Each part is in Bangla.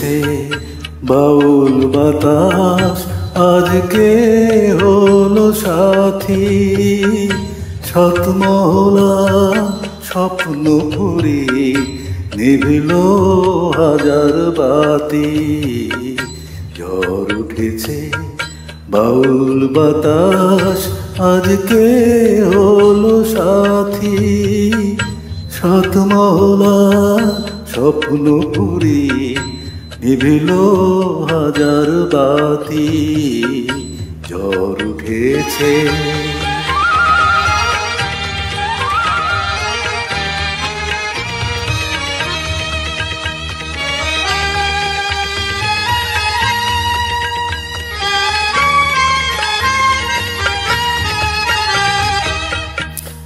উঠেছে বাউল বাতাস, আজকে হলো সাথী। ছতমহলা স্বপ্ন পুরি, নিভিল হাজার বাতি। ঝড় উঠেছে বাউল বাতাস, আজকে হলো সাথী। ছতমহলা স্বপ্ন পুরি, নিভিল হাজার বাতি। ঝড় উঠেছে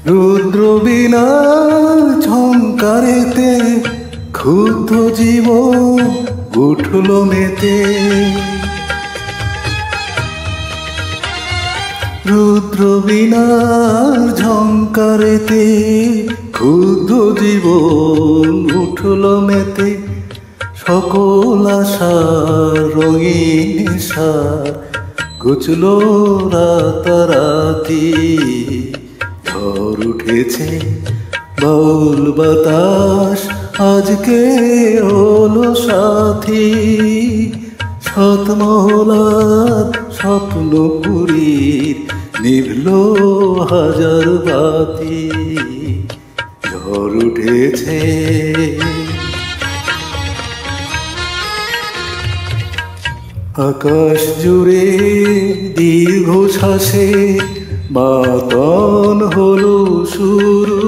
রুদ্র বিনা ঝংকারেতে, ক্ষুদ্র জীবন উঠল মেতে। রুদ্র বিনার ঝংকারেতে, ক্ষুদ্র জীবন উঠল মেতে। সকল আশার রঙিন সার ঘুচল রাতারাতি। ঝড় উঠেছে বাউল বাতাস, আজকে হলো সাথী। ছতমহলার স্বপ্ন পুরীর, নিভল হাজার বাতি। ঝড় উঠেছে আকাশ জুড়ে দীর্ঘ শ্বাসে, মাতন হলো শুরু।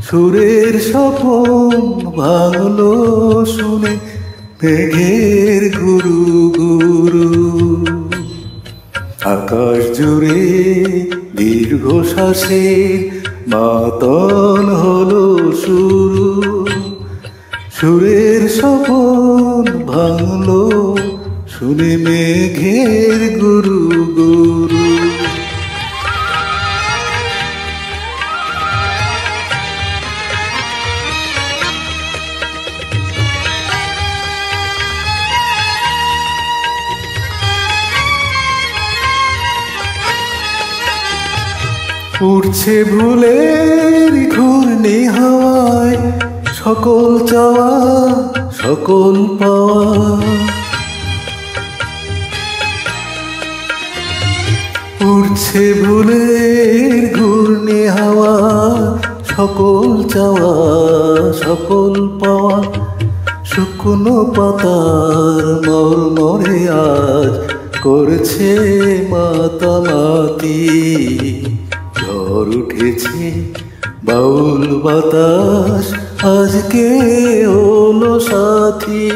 সুরের স্বপন ভাঙলো শুনে, মেঘের গুরু গুরু। আকাশ জুড়ে দীর্ঘ শ্বাসে, মাতন হলো শুরু। সুরের স্বপন ভাঙলো শুনে, মেঘের গুরু গুরু। উঠছে ভুলের ঘূর্ণি হাওয়ায়, সকল চাওয়া সকল পাওয়া। উঠছে ভুলের ঘূর্ণি হাওয়া, সকল চাওয়া সকল পাওয়া। শুকনো পাতার মরমরে আজ করছে মাতামাতি। ঝড় উঠেছে বাউল বাতাস, আজকে হলো সাথী।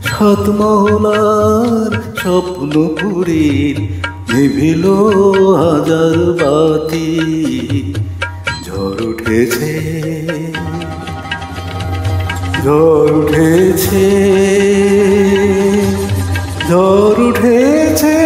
ছতমহলার স্বপ্ন পুরীর, নিভিল হাজার বাতি। ঝড় উঠেছে ঝড় উঠেছে ঝড় উঠেছে।